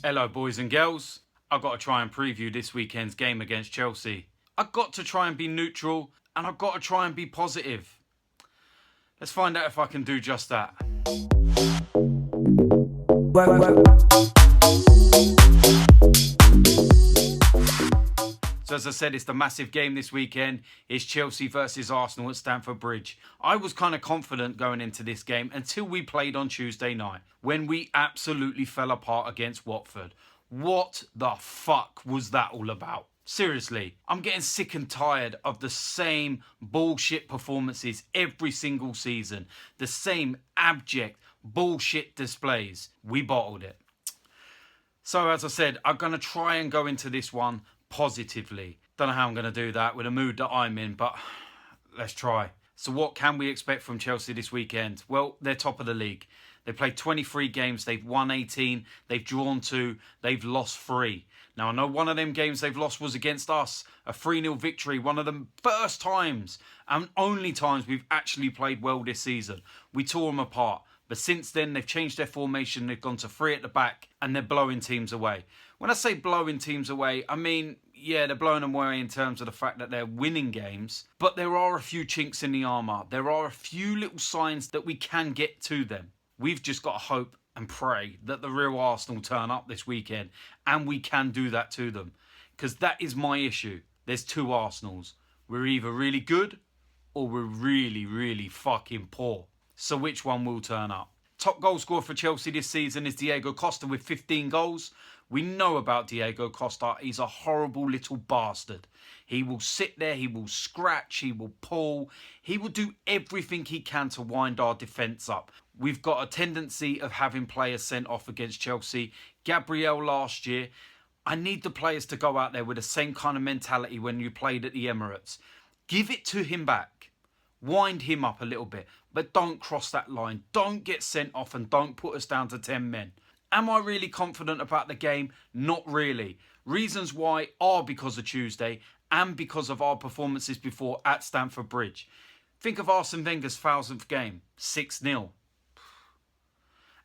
Hello boys and girls, I've got to try and preview this weekend's game against Chelsea. I've got to try and be neutral and I've got to try and be positive. Let's find out if I can do just that. So as I said, it's the massive game this weekend. It's Chelsea versus Arsenal at Stamford Bridge. I was kind of confident going into this game until we played on Tuesday night, when we absolutely fell apart against Watford. What the fuck was that all about? Seriously, I'm getting sick and tired of the same bullshit performances every single season. The same abject bullshit displays. We bottled it. So as I said, I'm going to try and go into this one positively. Don't know how I'm going to do that with the mood that I'm in, but let's try. So what can we expect from Chelsea this weekend? Well, they're top of the league. They played 23 games, they've won 18, they've drawn 2, they've lost 3. Now, I know one of them games they've lost was against us, a 3-0 victory, one of the first times and only times we've actually played well this season. We tore them apart, but since then they've changed their formation, they've gone to 3 at the back and they're blowing teams away. When I say blowing teams away, I mean, yeah, they're blowing them away in terms of the fact that they're winning games, but there are a few chinks in the armour. There are a few little signs that we can get to them. We've just got to hope and pray that the real Arsenal turn up this weekend and we can do that to them. Because that is my issue. There's 2 Arsenals. We're either really good or we're really, really fucking poor. So which one will turn up? Top goal scorer for Chelsea this season is Diego Costa with 15 goals. We know about Diego Costa. He's a horrible little bastard. He will sit there, he will scratch, he will pull. He will do everything he can to wind our defence up. We've got a tendency of having players sent off against Chelsea. Gabriel last year. I need the players to go out there with the same kind of mentality when you played at the Emirates. Give it to him back. Wind him up a little bit. But don't cross that line. Don't get sent off and don't put us down to 10 men. Am I really confident about the game? Not really. Reasons why are because of Tuesday and because of our performances before at Stamford Bridge. Think of Arsene Wenger's 1000th game, 6-0.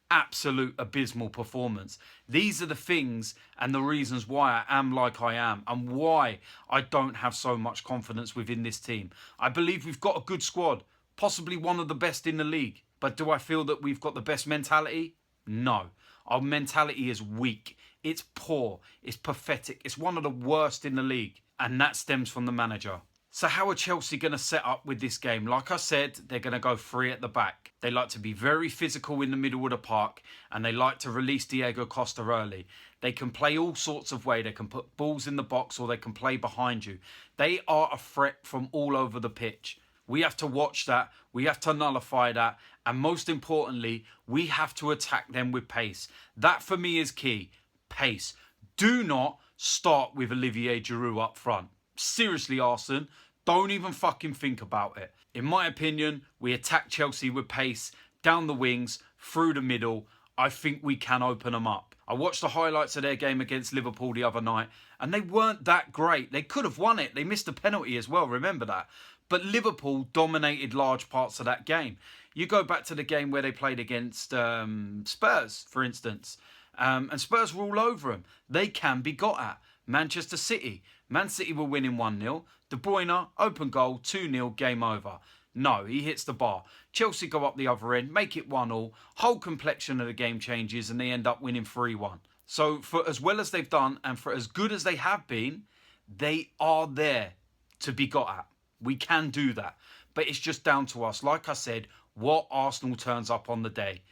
Absolute abysmal performance. These are the things and the reasons why I am like I am and why I don't have so much confidence within this team. I believe we've got a good squad, possibly one of the best in the league. But do I feel that we've got the best mentality? No. Our mentality is weak. It's poor. It's pathetic. It's one of the worst in the league. And that stems from the manager. So how are Chelsea going to set up with this game? Like I said, they're going to go 3 at the back. They like to be very physical in the middle of the park and they like to release Diego Costa early. They can play all sorts of ways. They can put balls in the box or they can play behind you. They are a threat from all over the pitch. We have to watch that. We have to nullify that. And most importantly, we have to attack them with pace. That for me is key. Pace. Do not start with Olivier Giroud up front. Seriously, Arsene, don't even fucking think about it. In my opinion, we attack Chelsea with pace, down the wings, through the middle. I think we can open them up. I watched the highlights of their game against Liverpool the other night, and they weren't that great. They could have won it. They missed a penalty as well, remember that. But Liverpool dominated large parts of that game. You go back to the game where they played against Spurs, for instance, and Spurs were all over them. They can be got at. Manchester City. Man City were winning 1-0. De Bruyne, open goal, 2-0, game over. No, he hits the bar. Chelsea go up the other end, make it 1-1. Whole complexion of the game changes and they end up winning 3-1. So for as well as they've done and for as good as they have been, they are there to be got at. We can do that. But it's just down to us. Like I said, what Arsenal turns up on the day.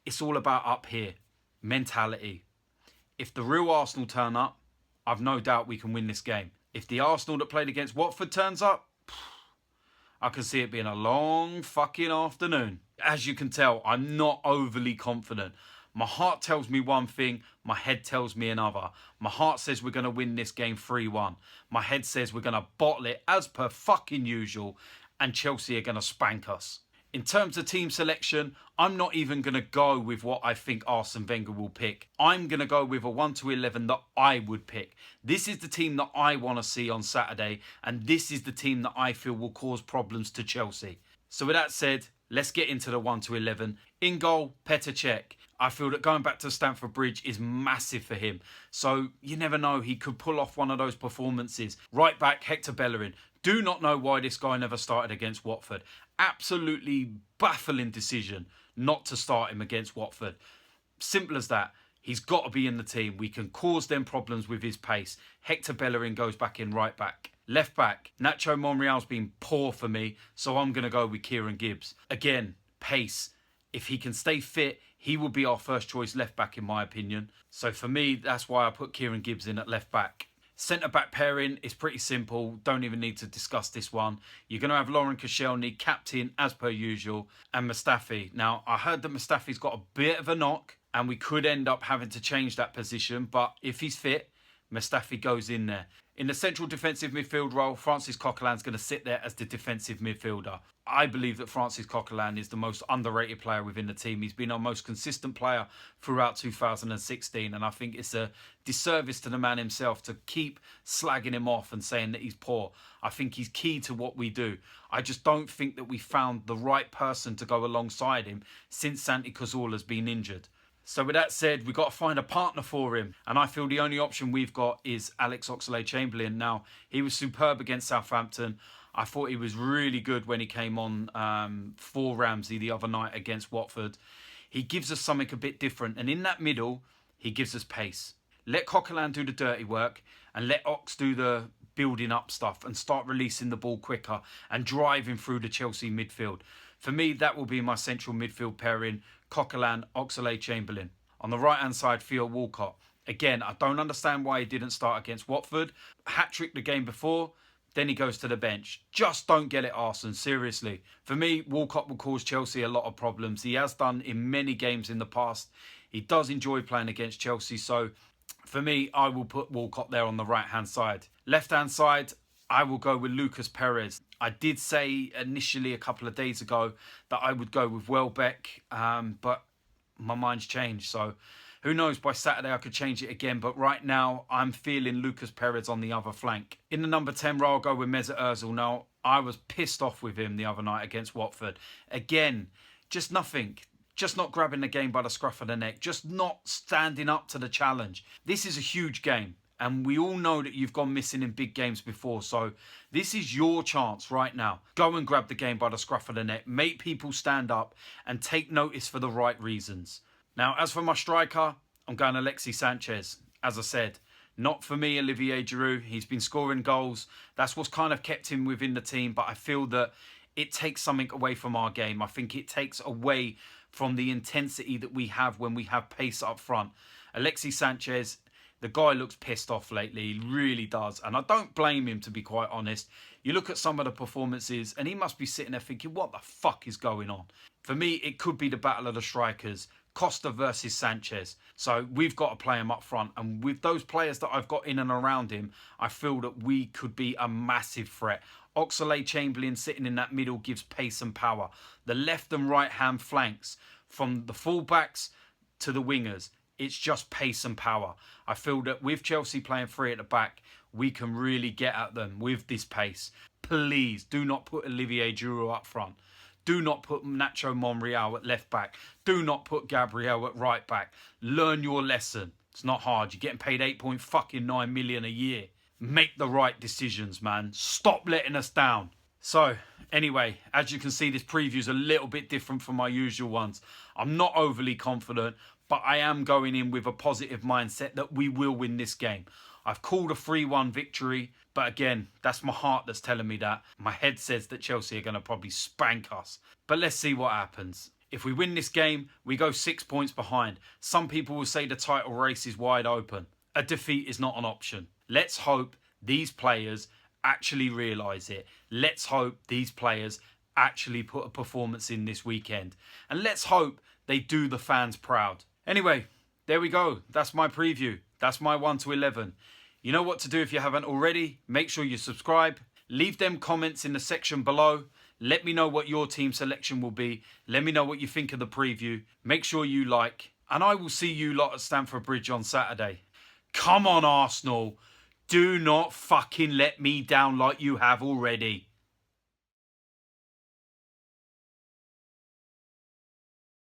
It's all about up here. Mentality. If the real Arsenal turn up, I've no doubt we can win this game. If the Arsenal that played against Watford turns up, I can see it being a long fucking afternoon. As you can tell, I'm not overly confident. My heart tells me one thing, my head tells me another. My heart says we're going to win this game 3-1. My head says we're going to bottle it as per fucking usual and Chelsea are going to spank us. In terms of team selection, I'm not even going to go with what I think Arsene Wenger will pick. I'm going to go with a 1-11 that I would pick. This is the team that I want to see on Saturday, and this is the team that I feel will cause problems to Chelsea. So with that said, Let's get into the 1 to 11. In goal, Cech. I feel that going back to Stamford Bridge is massive for him. So you never know, he could pull off one of those performances. Right back, Hector Bellerin. Do not know why this guy never started against Watford. Absolutely baffling decision not to start him against Watford. Simple as that. He's got to be in the team. We can cause them problems with his pace. Hector Bellerin goes back in right back. Left back, Nacho Monreal's been poor for me, so I'm going to go with Kieran Gibbs. Again, pace. If he can stay fit, he will be our first choice left back in my opinion. So for me, that's why I put Kieran Gibbs in at left back. Centre back pairing is pretty simple. Don't even need to discuss this one. You're going to have Laurent Koscielny, captain as per usual, and Mustafi. Now, I heard that Mustafi's got a bit of a knock and we could end up having to change that position. But if he's fit, Mustafi goes in there. In the central defensive midfield role, Francis Coquelin's going to sit there as the defensive midfielder. I believe that Francis Coquelin is the most underrated player within the team. He's been our most consistent player throughout 2016, and I think it's a disservice to the man himself to keep slagging him off and saying that he's poor. I think he's key to what we do. I just don't think that we found the right person to go alongside him since Santi Cazorla's been injured. So with that said, we've got to find a partner for him. And I feel the only option we've got is Alex Oxlade-Chamberlain. Now, he was superb against Southampton. I thought he was really good when he came on for Ramsey the other night against Watford. He gives us something a bit different. And in that middle, he gives us pace. Let Coquelin do the dirty work and let Ox do the building up stuff and start releasing the ball quicker and driving through the Chelsea midfield. For me, that will be my central midfield pairing. Coquelin, Oxlade-Chamberlain. On the right-hand side, Theo Walcott. Again, I don't understand why he didn't start against Watford. Hat-trick the game before, then he goes to the bench. Just don't get it, Arsene, seriously. For me, Walcott will cause Chelsea a lot of problems. He has done in many games in the past. He does enjoy playing against Chelsea, so for me, I will put Walcott there on the right-hand side. Left-hand side, I will go with Lucas Perez. I did say initially a couple of days ago that I would go with Welbeck, but my mind's changed. So who knows, by Saturday I could change it again. But right now I'm feeling Lucas Perez on the other flank. In the number 10 role, I'll go with Mesut Ozil. Now, I was pissed off with him the other night against Watford. Again, just nothing. Just not grabbing the game by the scruff of the neck. Just not standing up to the challenge. This is a huge game. And we all know that you've gone missing in big games before. So this is your chance right now. Go and grab the game by the scruff of the neck. Make people stand up and take notice for the right reasons. Now, as for my striker, I'm going Alexis Sanchez. As I said, not for me, Olivier Giroud. He's been scoring goals. That's what's kind of kept him within the team. But I feel that it takes something away from our game. I think it takes away from the intensity that we have when we have pace up front. Alexis Sanchez, the guy looks pissed off lately. He really does. And I don't blame him, to be quite honest. You look at some of the performances and he must be sitting there thinking, what the fuck is going on? For me, it could be the battle of the strikers. Costa versus Sanchez. So we've got to play him up front. And with those players that I've got in and around him, I feel that we could be a massive threat. Oxlade-Chamberlain sitting in that middle gives pace and power. The left and right hand flanks, from the fullbacks to the wingers, it's just pace and power. I feel that with Chelsea playing three at the back, we can really get at them with this pace. Please do not put Olivier Giroud up front. Do not put Nacho Monreal at left back. Do not put Gabriel at right back. Learn your lesson. It's not hard. You're getting paid $8.9 million a year. Make the right decisions, man. Stop letting us down. So, anyway, as you can see, this preview is a little bit different from my usual ones. I'm not overly confident, but I am going in with a positive mindset that we will win this game. I've called a 3-1 victory, but again, that's my heart that's telling me that. My head says that Chelsea are going to probably spank us. But let's see what happens. If we win this game, we go 6 points behind. Some people will say the title race is wide open. A defeat is not an option. Let's hope these players actually realise it. Let's hope these players actually put a performance in this weekend. And let's hope they do the fans proud. Anyway, there we go. That's my preview. That's my 1 to 11. You know what to do if you haven't already. Make sure you subscribe. Leave them comments in the section below. Let me know what your team selection will be. Let me know what you think of the preview. Make sure you like. And I will see you lot at Stamford Bridge on Saturday. Come on, Arsenal. Do not fucking let me down like you have already.